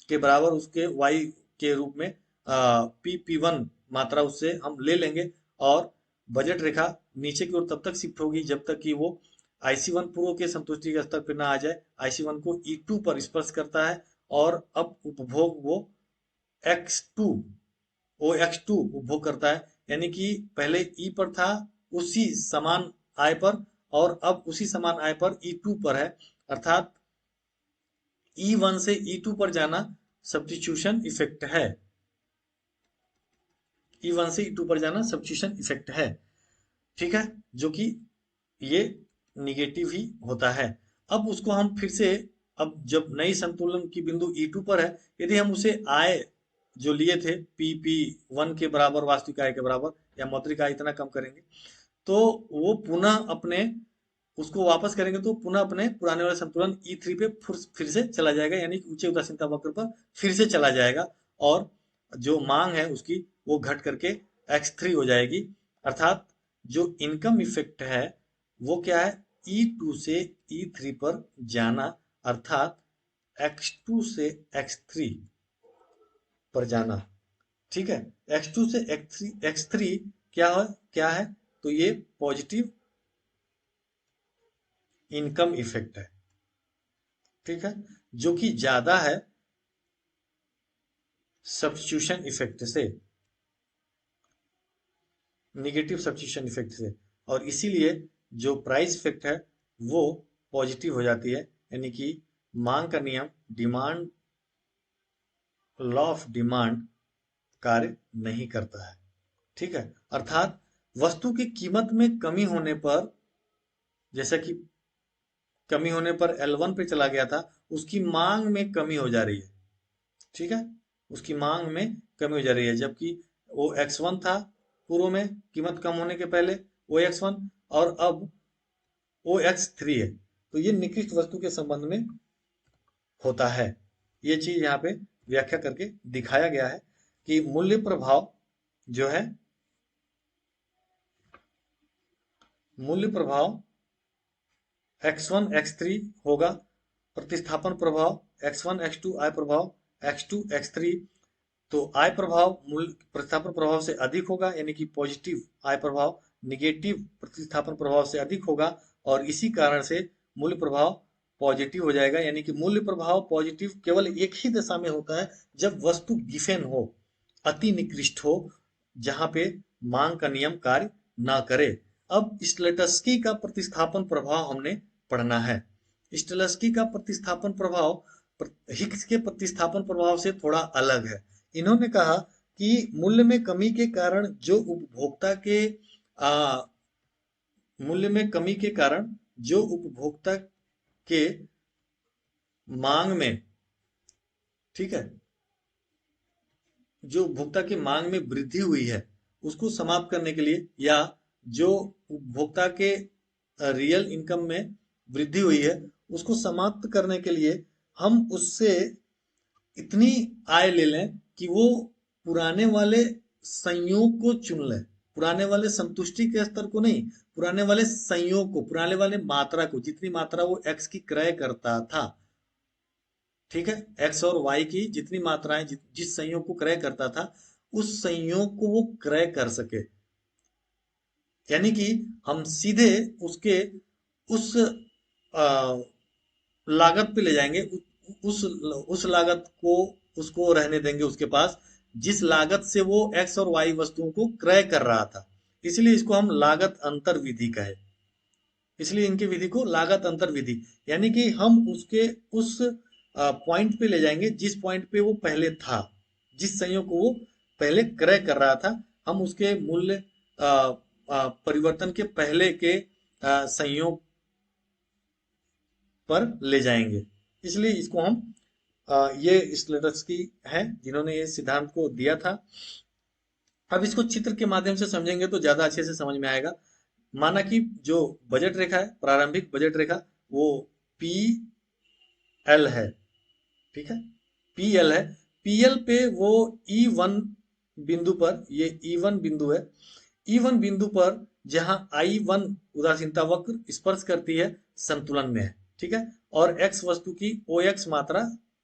के बराबर उसके y के रूप में PP1 मात्रा उससे हम ले लेंगे, और बजट रेखा नीचे की ओर तब तक शिफ्ट होगी जब तक कि वो IC1 पूर्व के संतुष्टि के स्तर पर ना आ जाए। IC1 को E2 पर स्पर्श करता है, और अब उपभोग वो X2 OX2 उपभोग करता है, यानी कि पहले E पर था उसी समान आय पर, और अब उसी समान आय पर E2 पर है। अर्थात E1 से E2 पर जाना सब्स्टिट्यूशन इफेक्ट है। E1 से E2 पर जाना सब्स्टिट्यूशन इफेक्ट है, ठीक है, जो कि ये निगेटिव ही होता है। अब उसको हम फिर से, अब जब नई संतुलन की बिंदु E2 पर है, यदि हम उसे आय जो लिए थे PP1 के बराबर, वास्तविक आय के बराबर या मौद्रिक आय इतना कम करेंगे, तो वो पुनः अपने, उसको वापस करेंगे तो पुनः अपने पुराने वाले संतुलन E3 पे फिर से चला जाएगा, यानी कि उच्च उदासीनता वक्र पर फिर से चला जाएगा, और जो मांग है उसकी वो घट करके X3 हो जाएगी। अर्थात जो इनकम इफेक्ट है वो क्या है, E2 से E3 पर जाना, अर्थात X2 से X3 पर जाना, ठीक है। X2 से X3 क्या है, तो ये पॉजिटिव इनकम इफेक्ट है, ठीक है, जो कि ज्यादा है सब्स्टिट्यूशन इफेक्ट से, निगेटिव सब्स्टिट्यूशन इफेक्ट से, और इसीलिए जो प्राइस इफेक्ट है वो पॉजिटिव हो जाती है, यानी कि मांग का नियम, डिमांड, लॉ ऑफ डिमांड कार्य नहीं करता है, ठीक है। अर्थात वस्तु की कीमत में कमी होने पर, जैसा कि कमी होने पर L1 पे चला गया था, उसकी मांग में कमी हो जा रही है, ठीक है, उसकी मांग में कमी हो जा रही है, जबकि वो X1 था पूर्व में, कीमत कम होने के पहले वो X1, और अब वो X3 है, तो ये निकृष्ट वस्तु के संबंध में होता है। ये चीज यहाँ पे व्याख्या करके दिखाया गया है कि मूल्य प्रभाव जो है, मूल्य प्रभाव X1 X3 होगा, प्रतिस्थापन प्रभाव X1 X2, आय प्रभाव X2 X3, तो आय प्रभाव मूल्य प्रतिस्थापन प्रभाव से अधिक होगा, यानी कि पॉजिटिव आय प्रभाव निगेटिव प्रतिस्थापन प्रभाव से अधिक होगा, और इसी कारण से मूल्य प्रभाव पॉजिटिव हो जाएगा। यानी कि मूल्य प्रभाव पॉजिटिव केवल एक ही दशा में होता है, जब वस्तु गिफेन हो, अति निकृष्ट हो, जहां पे मांग का नियम कार्य ना करे। अब स्टलेटस्की का प्रतिस्थापन प्रभाव हमने पढ़ना है। स्टलेटस्की का प्रतिस्थापन प्रभाव हिग्स के प्रतिस्थापन प्रभाव से थोड़ा अलग है। इन्होंने कहा कि मूल्य में कमी के कारण जो उपभोक्ता के मूल्य में कमी के कारण जो उपभोक्ता के मांग में, ठीक है, जो उपभोक्ता की मांग में वृद्धि हुई है उसको समाप्त करने के लिए, या जो उपभोक्ता के रियल इनकम में वृद्धि हुई है उसको समाप्त करने के लिए हम उससे इतनी आय ले लें कि वो पुराने वाले संयोग को चुन ले, पुराने वाले संतुष्टि के स्तर को नहीं, पुराने वाले संयोग को, पुराने वाले मात्रा को, जितनी मात्रा वो एक्स की क्रय करता था, ठीक है, एक्स और वाई की जितनी मात्राएं जिस संयोग को क्रय करता था, उस संयोग को वो क्रय कर सके। यानी कि हम सीधे उसके उस लागत पे ले जाएंगे, उस उस लागत को उसको रहने देंगे उसके पास, जिस लागत से वो एक्स और वाई वस्तुओं को क्रय कर रहा था। इसलिए इसको हम लागत अंतर विधि कहे, इसलिए इनकी विधि को लागत अंतर विधि, यानी कि हम उसके उस पॉइंट पे ले जाएंगे जिस पॉइंट पे वो पहले था, जिस संयोग को वो पहले क्रय कर रहा था, हम उसके मूल्य परिवर्तन के पहले के संयोग पर ले जाएंगे। इसलिए इसको हम ये स्लेटस्की है जिन्होंने ये सिद्धांत को दिया था। अब इसको चित्र के माध्यम से समझेंगे तो ज्यादा अच्छे से समझ में आएगा। माना कि जो बजट रेखा है, प्रारंभिक बजट रेखा, वो पी एल है, ठीक है, पी एल है। पी एल पे वो E1 बिंदु पर, ये E1 बिंदु है, E1 बिंदु पर जहां I1 उदासीनता वक्र स्पर्श करती है, संतुलन में है, ठीक है, और X वस्तु की OX मात्रा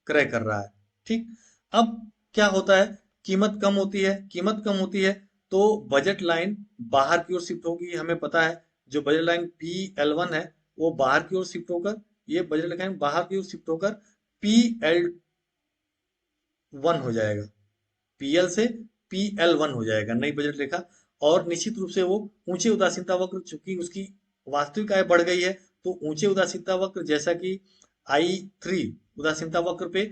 क्रय कर रहा है, ठीक। अब क्या होता है, कीमत कम होती है, कीमत कम होती है तो बजट लाइन बाहर की ओर शिफ्ट होगी, हमें पता है। जो बजट लाइन PL1 है वो बाहर की ओर शिफ्ट होकर, ये बजट लाइन बाहर की ओर शिफ्ट होकर PL1 हो जाएगा, PL से PL1 हो जाएगा, नई बजट रेखा। और निश्चित रूप से वो ऊंचे उदासीनता वक्र, चूंकि उसकी वास्तविक आय बढ़ गई है, तो ऊंचे उदासीनता वक्र जैसा कि I3 उदासीनता वक्र पे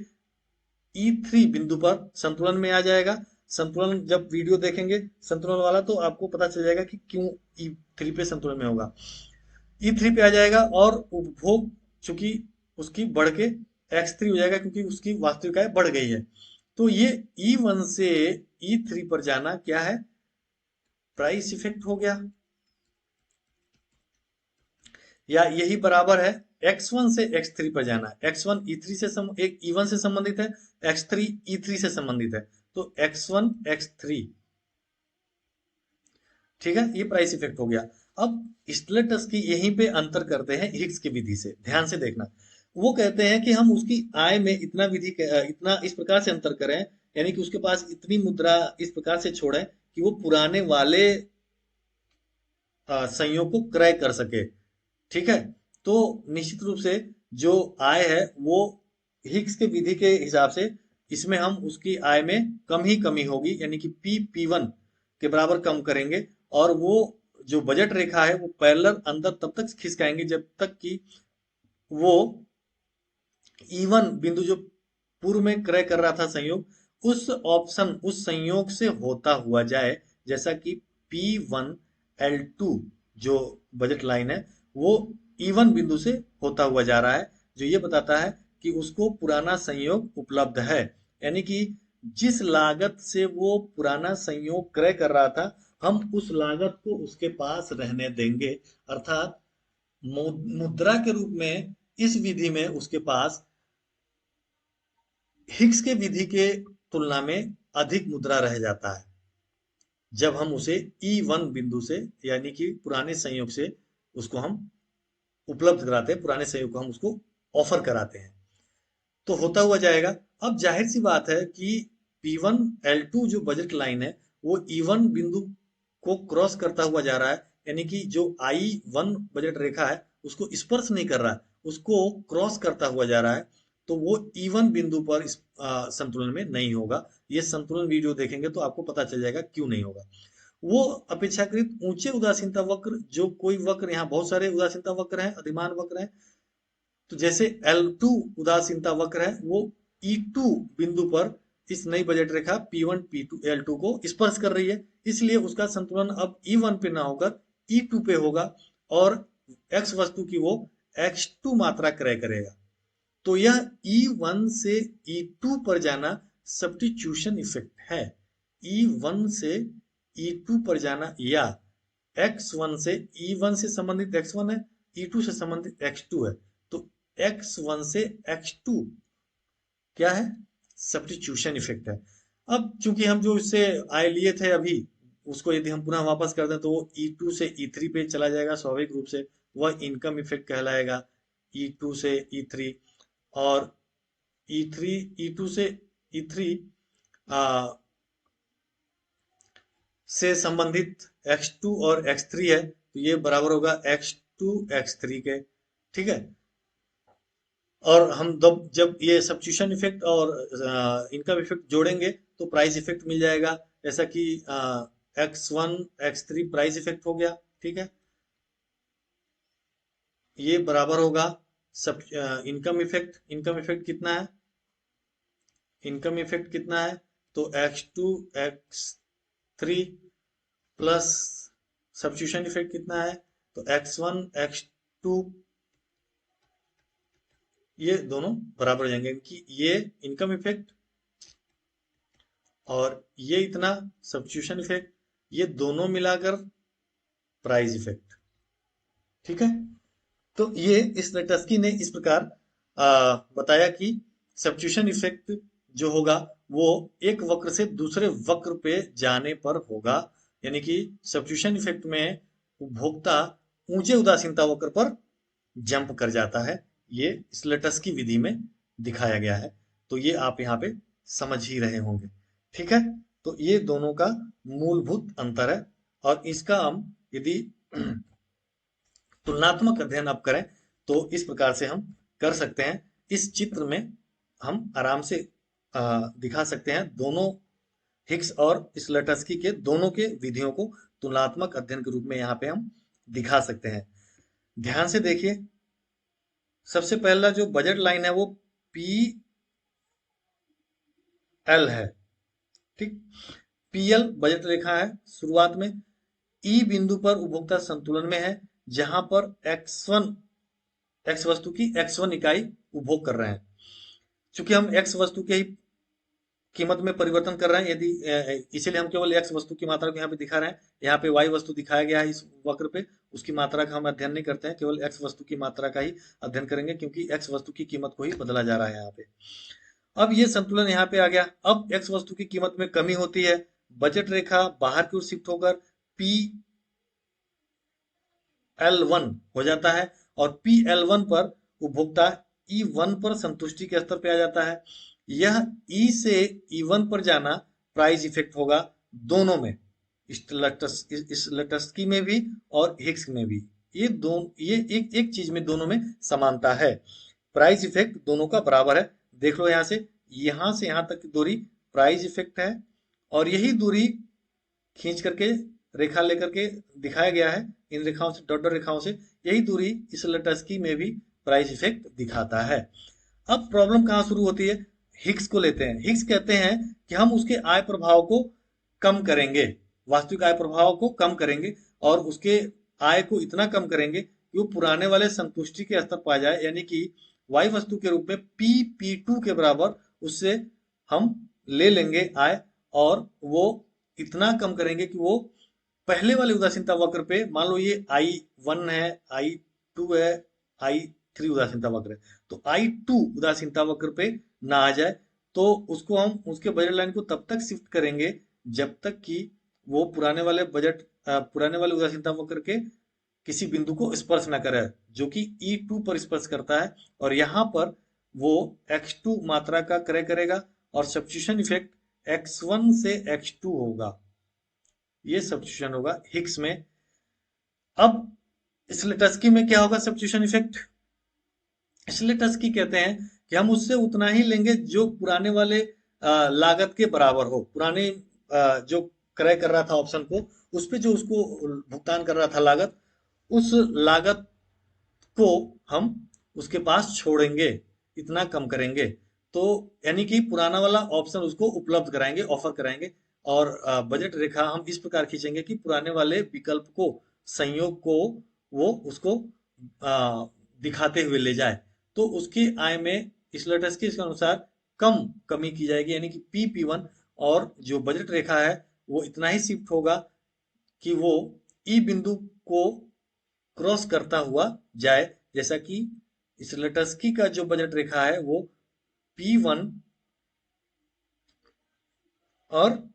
E3 बिंदु पर संतुलन में आ जाएगा। संतुलन जब वीडियो देखेंगे संतुलन वाला तो आपको पता चल जाएगा कि क्यों E3 पे संतुलन में होगा। E3 पे आ जाएगा और उपभोग चूंकि उसकी बढ़ के X3 हो जाएगा क्योंकि उसकी वास्तविक आय बढ़ गई है। तो ये E1 से E3 पर जाना क्या है, प्राइस इफेक्ट हो गया, या यही बराबर है X1 से X3 पर जाना। X1 E3 से एक E1 से संबंधित है, X3 E3 से संबंधित है, तो X1 X3, ठीक है, ये प्राइस इफेक्ट हो गया। अब स्टेलेटस की यहीं पे अंतर करते हैं हिग्स की विधि से, ध्यान से देखना। वो कहते हैं कि हम उसकी आय में इतना इतना इस प्रकार से अंतर करें, यानी कि उसके पास इतनी मुद्रा इस प्रकार से छोड़ें कि वो पुराने वाले संयोग को क्रय कर सके, ठीक है। तो निश्चित रूप से जो आय है वो हिग्स के विधि के हिसाब से इसमें हम उसकी आय में कम ही कमी होगी, यानी कि P1 के बराबर कम करेंगे, और वो जो बजट रेखा है वो पैरेलल अंदर तब तक खिसकाएंगे जब तक कि वो E1 बिंदु जो पूर्व में क्रय कर रहा था संयोग, उस संयोग से होता हुआ जाए, जैसा कि P1L2 जो बजट लाइन है वो E1 बिंदु से होता हुआ जा रहा है, जो ये बताता है कि उसको पुराना संयोग उपलब्ध है। यानी कि जिस लागत से वो पुराना संयोग क्रय कर रहा था हम उस लागत को उसके पास रहने देंगे, अर्थात मुद्रा के रूप में इस विधि में उसके पास हिग्स के विधि के तुलना में अधिक मुद्रा रह जाता है जब हम उसे E1 बिंदु से, यानी कि पुराने संयोग से उसको हम उपलब्ध कराते हैं, पुराने संयोग को हम उसको ऑफर कराते हैं, तो होता हुआ जाएगा। अब जाहिर सी बात है कि P1L2 जो बजट लाइन है वो E1 बिंदु को क्रॉस करता हुआ जा रहा है, यानी कि जो I1 बजट रेखा है उसको स्पर्श नहीं कर रहा है, उसको क्रॉस करता हुआ जा रहा है, तो वो E1 बिंदु पर संतुलन में नहीं होगा। ये संतुलन वीडियो देखेंगे तो आपको पता चल जाएगा क्यों नहीं होगा। वो अपेक्षाकृत ऊंचे उदासीनता वक्र, जो कोई वक्र, यहाँ बहुत सारे उदासीनता वक्र हैं, अधिमान वक्र हैं, तो जैसे L2 उदासीनता वक्र है वो E2 बिंदु पर इस नई बजट रेखा P1 P2 L2 को स्पर्श कर रही है, इसलिए उसका संतुलन अब E1 पे ना होकर E2 पे होगा, और X वस्तु की वो X2 मात्रा क्रय करेगा। तो यह E1 से E2 पर जाना सब्स्टिट्यूशन इफेक्ट है। E1 से E2 पर जाना, या X1 से E1 से संबंधित X1 है, E2 से संबंधित X2 है, तो X1 से X2 क्या है, सब्स्टिट्यूशन इफेक्ट है। अब चूंकि हम जो इससे आय लिए थे अभी, उसको यदि हम पुनः वापस कर दें तो वो E2 से E3 पे चला जाएगा, स्वाभाविक रूप से वह इनकम इफेक्ट कहलाएगा। E2 से E3, और E3 E2 से E3 से संबंधित X2 और X3 है, तो ये बराबर होगा X2 X3 के, ठीक है। और हम जब ये सब्स्टिट्यूशन इफेक्ट और इनकम इफेक्ट जोड़ेंगे तो प्राइस इफेक्ट मिल जाएगा, जैसा कि X1 X3 प्राइस इफेक्ट हो गया, ठीक है। ये बराबर होगा सब इनकम इफेक्ट। इनकम इफेक्ट कितना है, इनकम इफेक्ट कितना है, तो X2 X3 plus substitution effect कितना है, तो X1 X2, ये दोनों बराबर हो जाएंगे कि ये इनकम इफेक्ट और ये इतना सब्स्टिट्यूशन इफेक्ट, ये दोनों मिलाकर प्राइस इफेक्ट, ठीक है। तो ये इस टस्की ने इस प्रकार बताया कि सब्स्टिट्यूशन इफेक्ट जो होगा वो एक वक्र से दूसरे वक्र पे जाने पर होगा, यानी कि सब्स्टिट्यूशन इफेक्ट में उपभोक्ता ऊंचे उदासीनता वक्र पर जंप कर जाता है। ये स्लेटस की विधि में दिखाया गया है, तो ये आप यहाँ पे समझ ही रहे होंगे, ठीक है। तो ये दोनों का मूलभूत अंतर है, और इसका हम यदि तुलनात्मक अध्ययन आप करें तो इस प्रकार से हम कर सकते हैं। इस चित्र में हम आराम से दिखा सकते हैं दोनों हिग्स और स्लेटस्की के दोनों के विधियों को तुलनात्मक अध्ययन के रूप में यहाँ पे हम दिखा सकते हैं। ध्यान से देखिए, सबसे पहला जो बजट लाइन है वो पी एल है, ठीक। पीएल बजट रेखा है शुरुआत में, ई बिंदु पर उपभोक्ता संतुलन में है, जहां पर x1 एक्स वस्तु की x1 इकाई उपभोग कर रहे हैं। चूंकि हम x वस्तु के ही कीमत में परिवर्तन कर रहे हैं, यदि इसीलिए हम केवल x वस्तु की मात्रा को यहाँ पे दिखा रहे हैं। यहाँ पे y वस्तु दिखाया गया है इस वक्र पे, उसकी मात्रा का हम अध्ययन नहीं करते हैं, केवल x वस्तु की मात्रा का ही अध्ययन करेंगे, क्योंकि x वस्तु की कीमत को ही बदला जा रहा है यहाँ पे। अब ये संतुलन यहाँ पे आ गया। अब x वस्तु की कीमत में कमी होती है, बजट रेखा बाहर की ओर शिफ्ट होकर पी L1 हो जाता है, और PL1 पर उपभोक्ता E1 पर संतुष्टि के स्तर पे आ जाता है। यह E से E1 पर जाना प्राइस इफेक्ट होगा दोनों में, इस लटस्की में भी और हिग्स में भी। ये एक चीज में दोनों में समानता है, प्राइस इफेक्ट दोनों का बराबर है। देख लो यहाँ से यहाँ तक की दूरी प्राइस इफेक्ट है, और यही दूरी खींच करके रेखा लेकर के दिखाया गया है इन रेखाओं से, डॉट डॉट रेखाओं से। यही दूरी इस लटस्की में भी प्राइस इफेक्ट दिखाता है। अब प्रॉब्लम कहाँ शुरू होती है, हिग्स को लेते हैं। हिग्स कहते हैं कि हम उसके आय प्रभाव को कम करेंगे, वास्तविक आय प्रभाव को कम करेंगे, और उसके आय को इतना कम करेंगे कि वो पुराने वाले संतुष्टि के स्तर पा जाए, यानी कि वाई वस्तु के रूप में P2 के बराबर उससे हम ले लेंगे आय, और वो इतना कम करेंगे कि वो पहले वाले उदासीनता वक्र पे, मान लो ये I1 है, I2 है, I3 उदासीनता वक्र है, तो I2 उदासीनता वक्र पे ना आ जाए। तो उसको हम उसके बजट लाइन को तब तक शिफ्ट करेंगे जब तक कि वो पुराने वाले उदासीनता वक्र के किसी बिंदु को स्पर्श ना करे, जो कि E2 पर स्पर्श करता है, और यहाँ पर वो X2 मात्रा का क्रय करेगा, और सब्स्टिट्यूशन इफेक्ट X1 से X2 होगा। ये सब्स्टिट्यूशन होगा हिग्स में। अब इस लटस्की में क्या होगा सब्स्टिट्यूशन इफेक्ट, इसलिए टस्की कहते हैं कि हम उससे उतना ही लेंगे जो पुराने वाले लागत के बराबर हो। पुराने जो क्रय कर रहा था ऑप्शन को, उस पे जो उसको भुगतान कर रहा था लागत, उस लागत को हम उसके पास छोड़ेंगे, इतना कम करेंगे। तो यानी कि पुराना वाला ऑप्शन उसको उपलब्ध कराएंगे, ऑफर कराएंगे, और बजट रेखा हम इस प्रकार खींचेंगे कि पुराने वाले विकल्प को, संयोग को वो उसको दिखाते हुए ले जाए। तो उसकी आय में इस लेटेस्ट के अनुसार कम कमी की जाएगी, यानी कि P1, और जो बजट रेखा है वो इतना ही शिफ्ट होगा कि वो ई बिंदु को क्रॉस करता हुआ जाए, जैसा कि इस लटस्की का जो बजट रेखा है वो P1 और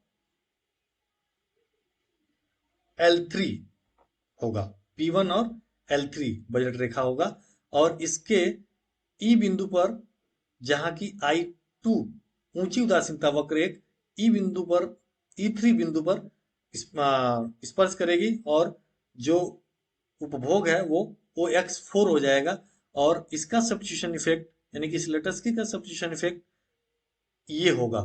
L3 होगा, P1 और L3 बजट रेखा होगा, और इसके ई बिंदु पर, जहां की I2 ऊंची उदासीनता वक्र एक ई बिंदु पर, E3 बिंदु पर स्पर्श करेगी, और जो उपभोग है वो OX4 हो जाएगा। और इसका सब्स्टिट्यूशन इफेक्ट, यानी कि इस लेटेस्की का सब्स्टिट्यूशन इफेक्ट ये होगा,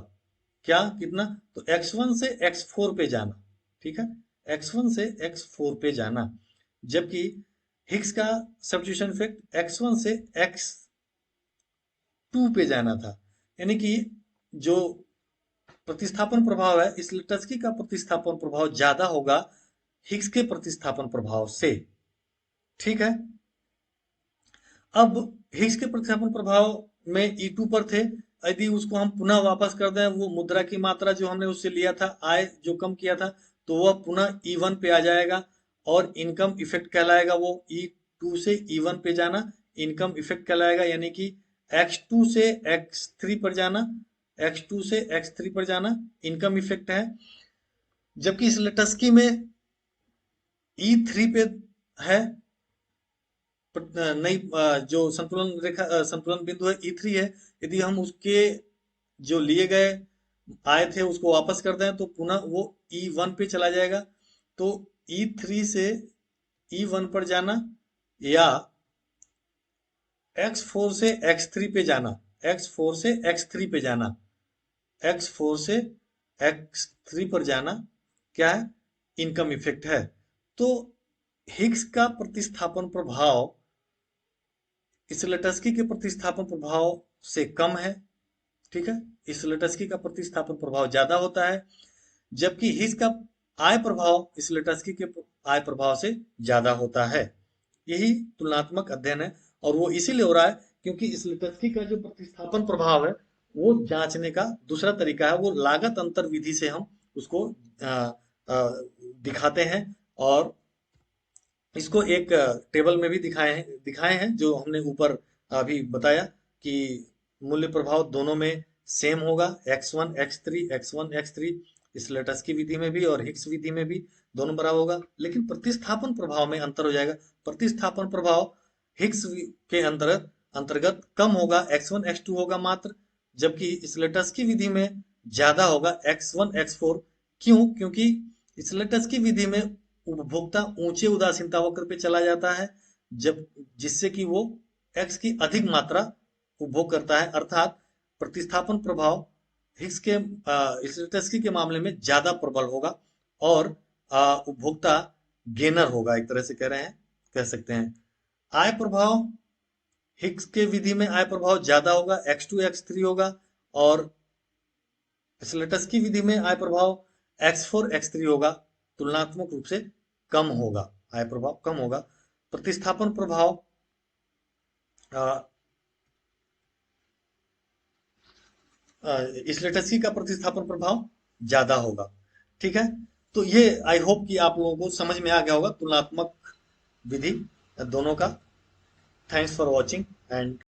क्या, कितना, तो X1 से X4 पे जाना, ठीक है, X1 से X4 पे जाना, जबकि हिग्स का सब्स्टिट्यूशन इफेक्ट X1 से X2 पे जाना था। यानी कि जो प्रतिस्थापन प्रभाव है, इस लिटस्की का प्रतिस्थापन प्रभाव ज्यादा होगा हिग्स के प्रतिस्थापन प्रभाव से, ठीक है। अब हिग्स के प्रतिस्थापन प्रभाव में E2 पर थे, यदि उसको हम पुनः वापस कर दें, वो मुद्रा की मात्रा जो हमने उससे लिया था, आय जो कम किया था, तो वह पुनः E1 पे आ जाएगा, और इनकम इफेक्ट कहलाएगा वो E2 से E1 पे जाना, इनकम इफेक्ट कहलाएगा, यानी कि X2 से X3 पर जाना, X2 से X3 पर जाना इनकम इफेक्ट है। जबकि इस लटस्की में E3 पे है, नई जो संतुलन रेखा, संतुलन बिंदु है E3 है। यदि हम उसके जो लिए गए आए थे उसको वापस कर दें, तो पुनः वो E1 पे चला जाएगा। तो E3 से E1 पर जाना, या X4 से X3 पे जाना, X4 से X3 पे जाना, X4 से X3 पर जाना, क्या है, इनकम इफेक्ट है। तो हिग्स का प्रतिस्थापन प्रभाव इस लटस्की के प्रतिस्थापन प्रभाव से कम है। ठीक है, स्लेटस्की का प्रतिस्थापन प्रभाव ज्यादा होता है, जबकि हिग्स का आय प्रभाव स्लेटस्की के आय प्रभाव से ज्यादा होता है। यही तुलनात्मक अध्ययन है, और वो इसीलिए हो रहा है क्योंकि स्लेटस्की का जो प्रतिस्थापन प्रभाव है वो जांचने का दूसरा तरीका है, वो लागत अंतर विधि से हम उसको अ, अ, दिखाते हैं। और इसको एक टेबल में भी दिखाए हैं जो हमने ऊपर अभी बताया कि मूल्य प्रभाव दोनों में सेम होगा, x1 x3 x1 x3, इस लेटस की विधि में भी और हिग्स विधि में भी दोनों बराबर होगा, लेकिन प्रतिस्थापन प्रभाव में अंतर हो जाएगा। प्रतिस्थापन प्रभाव हिग्स के अंतर्गत अंतर्गत कम होगा, x1 x2 होगा मात्र, जबकि इस लेटस की विधि में ज्यादा होगा, x1 x4। क्यों? क्योंकि इस लेटस की विधि में उपभोक्ता ऊंचे उदासीनता वक्र पे चला जाता है, जब जिससे कि वो एक्स की अधिक मात्रा उपभोग करता है, अर्थात प्रतिस्थापन प्रभाव हिग्स के स्लेटस्की के मामले में ज्यादा प्रबल होगा, और उपभोक्ता गेनर होगा, एक तरह से कह सकते हैं। आय प्रभाव हिग्स के विधि में आय प्रभाव ज्यादा होगा, x2 x3 होगा, और स्लेटस की विधि में आय प्रभाव x4 x3 होगा, तुलनात्मक रूप से कम होगा, आय प्रभाव कम होगा। प्रतिस्थापन प्रभाव स्लेटसी का प्रतिस्थापन प्रभाव ज्यादा होगा। ठीक है, तो ये आई होप कि आप लोगों को समझ में आ गया होगा तुलनात्मक विधि दोनों का। Thanks for watching and